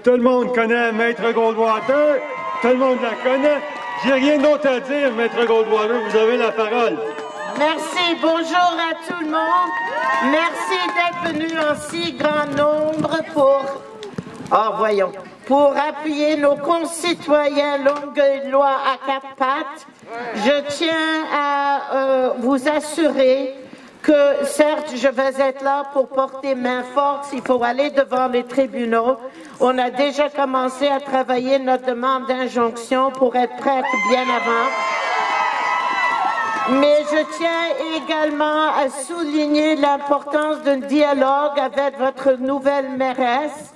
Tout le monde connaît Maître Goldwater. Tout le monde la connaît. J'ai rien d'autre à dire, Maître Goldwater. Vous avez la parole. Merci. Bonjour à tout le monde. Merci d'être venu en si grand nombre pour appuyer nos concitoyens longueuillois à quatre pattes. Je tiens à vous assurer que, certes, je vais être là pour porter main forte s'il faut aller devant les tribunaux. On a déjà commencé à travailler notre demande d'injonction pour être prête bien avant. Mais je tiens également à souligner l'importance d'un dialogue avec votre nouvelle mairesse.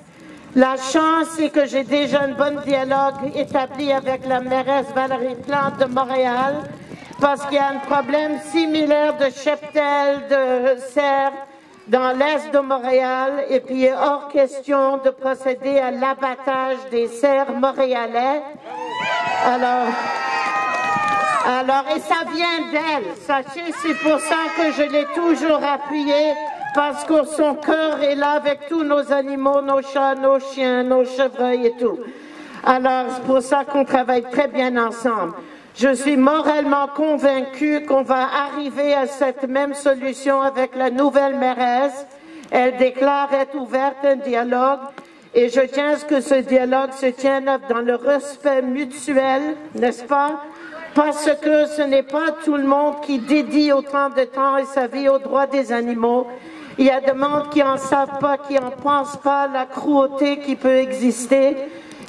La chance, c'est que j'ai déjà un bon dialogue établi avec la mairesse Valérie Plante de Montréal, parce qu'il y a un problème similaire de cheptel de cerfs dans l'est de Montréal, et puis il est hors question de procéder à l'abattage des cerfs montréalais. Alors, et ça vient d'elle. Sachez, c'est pour ça que je l'ai toujours appuyée, parce que son cœur est là avec tous nos animaux, nos chats, nos chiens, nos chevreuils et tout. Alors, c'est pour ça qu'on travaille très bien ensemble. Je suis moralement convaincue qu'on va arriver à cette même solution avec la nouvelle mairesse. Elle déclare être ouverte à un dialogue et je tiens à ce que ce dialogue se tienne dans le respect mutuel, n'est-ce pas? Parce que ce n'est pas tout le monde qui dédie autant de temps et sa vie aux droits des animaux. Il y a des gens qui n'en savent pas, qui n'en pensent pas, la cruauté qui peut exister.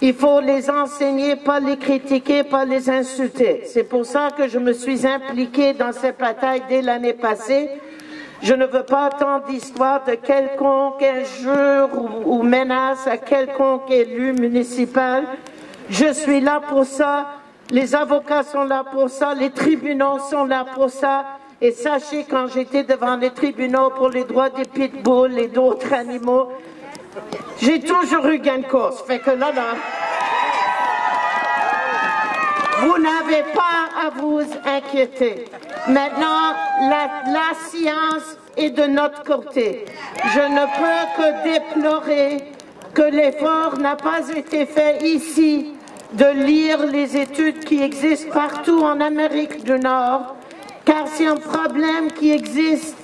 Il faut les enseigner, pas les critiquer, pas les insulter. C'est pour ça que je me suis impliquée dans cette bataille dès l'année passée. Je ne veux pas entendre d'histoire de quelconque injure ou menace à quelconque élu municipal. Je suis là pour ça. Les avocats sont là pour ça. Les tribunaux sont là pour ça. Et sachez, quand j'étais devant les tribunaux pour les droits des pitbulls et d'autres animaux, j'ai toujours eu gain de cause. Fait que là, vous n'avez pas à vous inquiéter. Maintenant, la science est de notre côté. Je ne peux que déplorer que l'effort n'a pas été fait ici de lire les études qui existent partout en Amérique du Nord, car c'est un problème qui existe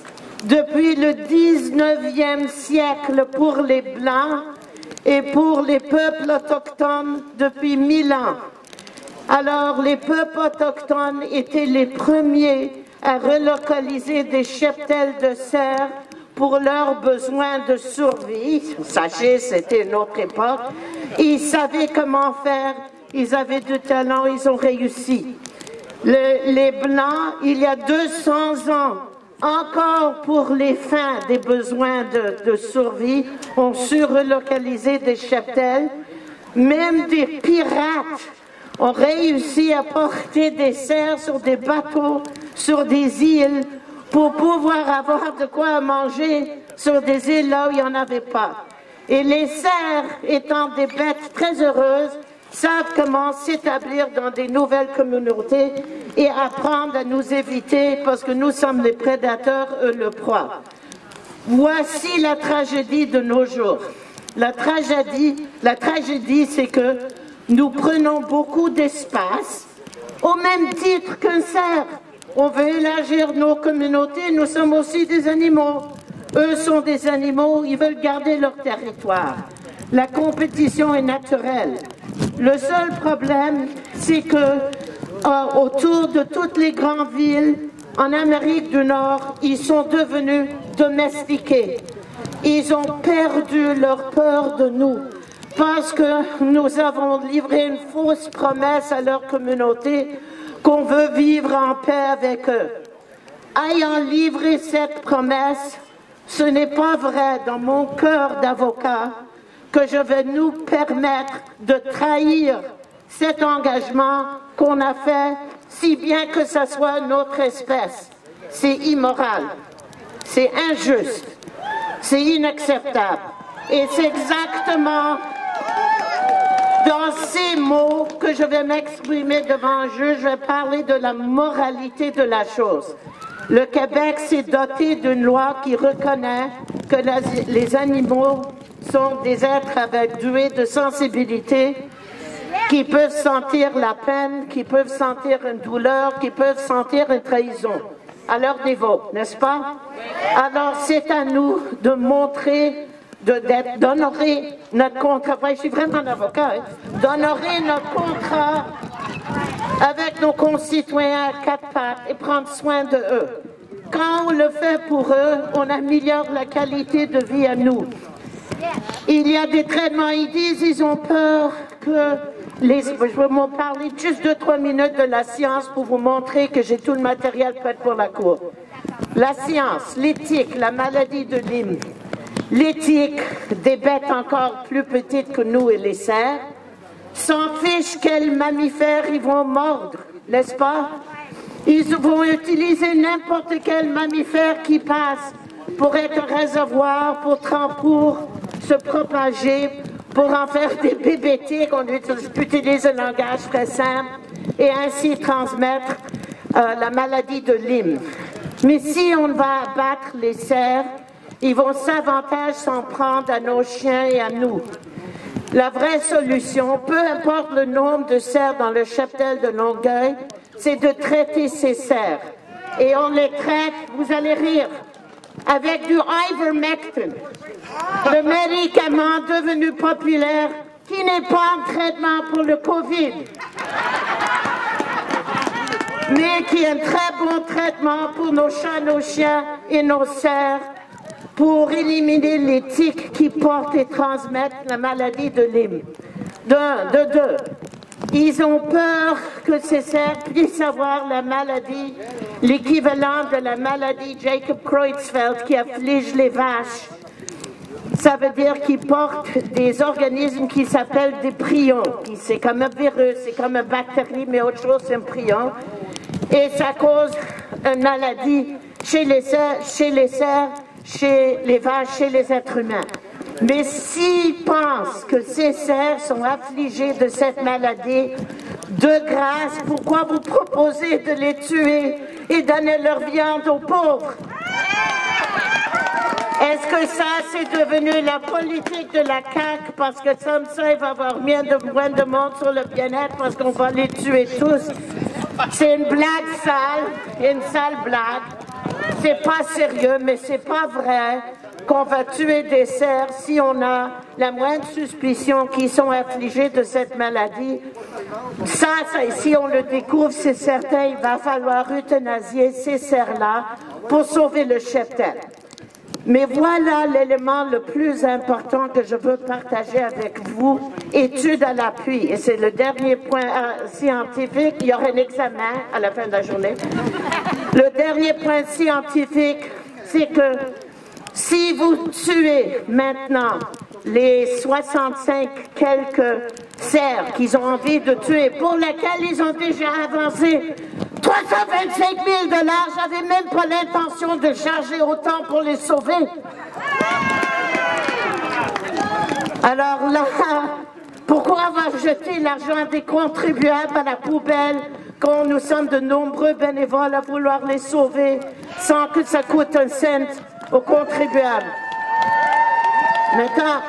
depuis le 19e siècle pour les Blancs et pour les peuples autochtones depuis 1000 ans. Alors, les peuples autochtones étaient les premiers à relocaliser des cheptels de cerfs pour leurs besoins de survie. Sachez, c'était une autre époque. Ils savaient comment faire, ils avaient du talent, ils ont réussi. Les Blancs, il y a 200 ans, encore pour les fins des besoins de survie, ont su relocaliser des cheptels. Même des pirates ont réussi à porter des cerfs sur des bateaux, sur des îles, pour pouvoir avoir de quoi manger sur des îles là où il n'y en avait pas. Et les cerfs, étant des bêtes très heureuses, savent comment s'établir dans des nouvelles communautés et apprendre à nous éviter parce que nous sommes les prédateurs, eux le proie. Voici la tragédie de nos jours. La tragédie, c'est que nous prenons beaucoup d'espace au même titre qu'un cerf. On veut élargir nos communautés, nous sommes aussi des animaux. Eux sont des animaux, ils veulent garder leur territoire. La compétition est naturelle. Le seul problème, c'est que autour de toutes les grandes villes en Amérique du Nord, ils sont devenus domestiqués. Ils ont perdu leur peur de nous parce que nous avons livré une fausse promesse à leur communauté qu'on veut vivre en paix avec eux. Ayant livré cette promesse, ce n'est pas vrai dans mon cœur d'avocat que je vais nous permettre de trahir cet engagement qu'on a fait, si bien que ce soit notre espèce. C'est immoral, c'est injuste, c'est inacceptable. Et c'est exactement dans ces mots que je vais m'exprimer devant un juge. Je vais parler de la moralité de la chose. Le Québec s'est doté d'une loi qui reconnaît que les animaux sont des êtres avec doués de sensibilité qui peuvent sentir la peine, qui peuvent sentir une douleur, qui peuvent sentir une trahison à leur niveau, n'est-ce pas? Alors c'est à nous de montrer, d'honorer notre contrat. Enfin, je suis vraiment un avocat, hein, d'honorer notre contrat avec nos concitoyens à quatre pattes et prendre soin de eux. Quand on le fait pour eux, on améliore la qualité de vie à nous. Il y a des traitements, ils disent, ils ont peur que je vais vous parler juste 2-3 minutes de la science pour vous montrer que j'ai tout le matériel prêt pour la cour. La science, l'éthique, la maladie de Lyme, l'éthique des bêtes encore plus petites que nous et les cerfs, s'en fichent quels mammifères ils vont mordre, n'est-ce pas? Ils vont utiliser n'importe quel mammifère qui passe pour être un réservoir, pour se propager, pour en faire des bébétiques. On utilise un langage très simple et ainsi transmettre la maladie de Lyme. Mais si on va abattre les cerfs, ils vont s'avantage s'en prendre à nos chiens et à nous. La vraie solution, peu importe le nombre de cerfs dans le cheptel de Longueuil, c'est de traiter ces cerfs. Et on les traite, vous allez rire, avec du ivermectin, le médicament devenu populaire qui n'est pas un traitement pour le Covid, mais qui est un très bon traitement pour nos chats, nos chiens et nos cerfs, pour éliminer les tiques qui portent et transmettent la maladie de Lyme. De deux, ils ont peur que ces cerfs puissent avoir la maladie, l'équivalent de la maladie Jacob Creutzfeldt qui afflige les vaches. Ça veut dire qu'ils portent des organismes qui s'appellent des prions. C'est comme un virus, c'est comme une bactérie, mais autre chose, c'est un prion. Et ça cause une maladie chez les cerfs, chez les vaches, chez les êtres humains. Mais s'ils pensent que ces cerfs sont affligés de cette maladie, de grâce, pourquoi vous proposez de les tuer et donner leur viande aux pauvres? Est-ce que ça, c'est devenu la politique de la CAQ parce que comme ça, il va y avoir moins de monde sur le bien-être parce qu'on va les tuer tous? C'est une blague sale, une sale blague. C'est pas sérieux, mais c'est pas vrai qu'on va tuer des cerfs si on a la moindre suspicion qu'ils sont affligés de cette maladie. Ça, si on le découvre, c'est certain, il va falloir euthanasier ces cerfs-là pour sauver le cheptel. Mais voilà l'élément le plus important que je veux partager avec vous, étude à l'appui. Et c'est le dernier point scientifique. Il y aura un examen à la fin de la journée. Le dernier point scientifique, c'est que si vous tuez maintenant les 65 quelques cerfs qu'ils ont envie de tuer, pour lesquels ils ont déjà avancé 325 000 $, j'avais même pas l'intention de charger autant pour les sauver. Alors là, pourquoi on va jeter l'argent des contribuables à la poubelle quand nous sommes de nombreux bénévoles à vouloir les sauver sans que ça coûte un cent aux contribuables? Maintenant,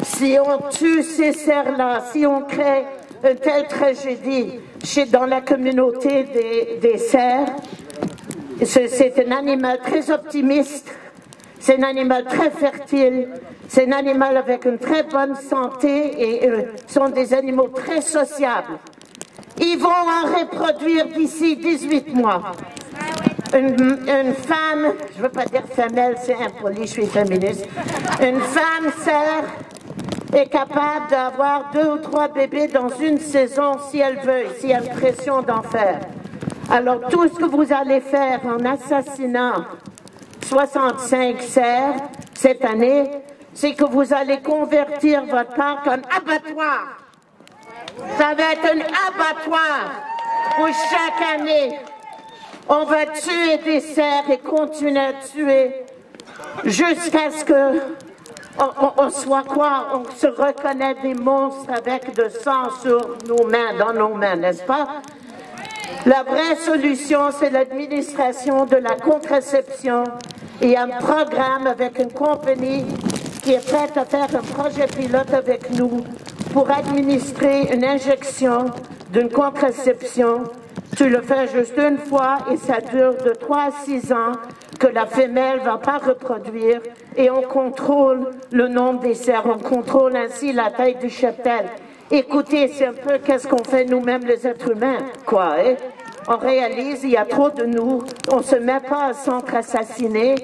si on tue ces cerfs-là, si on crée une telle tragédie dans la communauté des cerfs, c'est un animal très optimiste, c'est un animal très fertile, c'est un animal avec une très bonne santé et sont des animaux très sociables. Ils vont en reproduire d'ici 18 mois. Une femme, je ne veux pas dire femelle, c'est impoli, je suis féministe. Une femme cerf est capable d'avoir 2 ou 3 bébés dans une saison si elle veut, s'il y a une pression d'en faire. Alors tout ce que vous allez faire en assassinant 65 cerfs cette année, c'est que vous allez convertir votre parc en abattoir. Ça va être un abattoir où chaque année, on va tuer des cerfs et continuer à tuer jusqu'à ce que on soit quoi? On se reconnaît des monstres avec de sang sur nos mains, dans nos mains, n'est-ce pas? La vraie solution, c'est l'administration de la contraception et un programme avec une compagnie qui est prête à faire un projet pilote avec nous pour administrer une injection d'une contraception. Tu le fais juste une fois et ça dure de 3 à 6 ans que la femelle ne va pas reproduire et on contrôle le nombre des cerfs, on contrôle ainsi la taille du cheptel. Écoutez, c'est un peu qu'est-ce qu'on fait nous-mêmes les êtres humains, quoi, hein? On réalise, il y a trop de nous, on ne se met pas à s'entre-assassiner,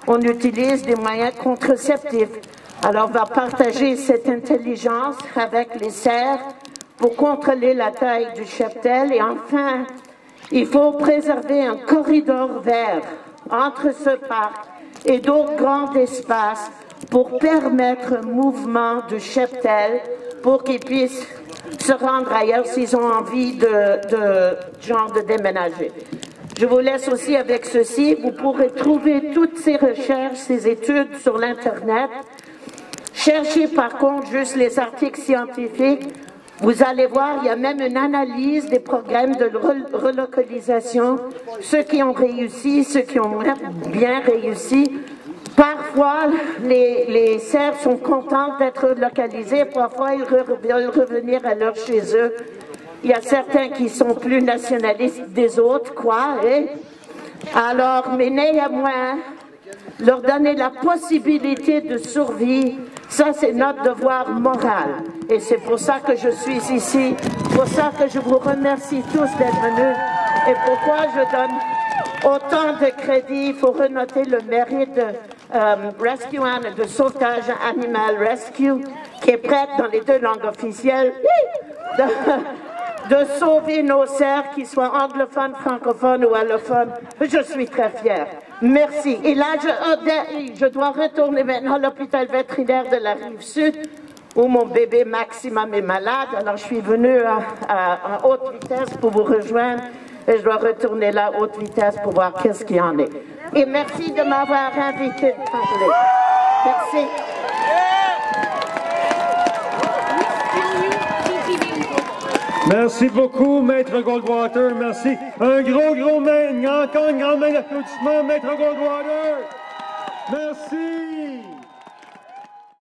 on utilise des moyens contraceptifs. Alors on va partager cette intelligence avec les cerfs pour contrôler la taille du cheptel et enfin, il faut préserver un corridor vert entre ce parc et d'autres grands espaces pour permettre un mouvement de cheptel pour qu'ils puissent se rendre ailleurs s'ils ont envie de déménager. Je vous laisse aussi avec ceci. Vous pourrez trouver toutes ces recherches, ces études sur l'Internet. Cherchez par contre juste les articles scientifiques. Vous allez voir, il y a même une analyse des programmes de relocalisation, ceux qui ont réussi, ceux qui ont moins bien réussi. Parfois, les cerfs sont contents d'être localisés, parfois ils veulent revenir à leur chez eux. Il y a certains qui sont plus nationalistes des autres, quoi. Hein? Alors, mais néanmoins, leur donner la possibilité de survie, ça c'est notre devoir moral. Et c'est pour ça que je suis ici, pour ça que je vous remercie tous d'être venus. Et pourquoi je donne autant de crédit, il faut renoter le mérite de Rescue Animal, de sauvetage animal rescue, qui est prête dans les 2 langues officielles de sauver nos cerfs, qu'ils soient anglophones, francophones ou allophones. Je suis très fière. Merci. Et là, je dois retourner maintenant à l'hôpital vétérinaire de la Rive-Sud, où mon bébé Maximum est malade. Alors, je suis venue à haute vitesse pour vous rejoindre. Et je dois retourner là à haute vitesse pour voir qu'est-ce qu'il y en est. Et merci de m'avoir invité de parler. Merci. Merci beaucoup, Maître Goldwater. Merci. Un gros main, encore une grande main d'applaudissement, Maître Goldwater. Merci.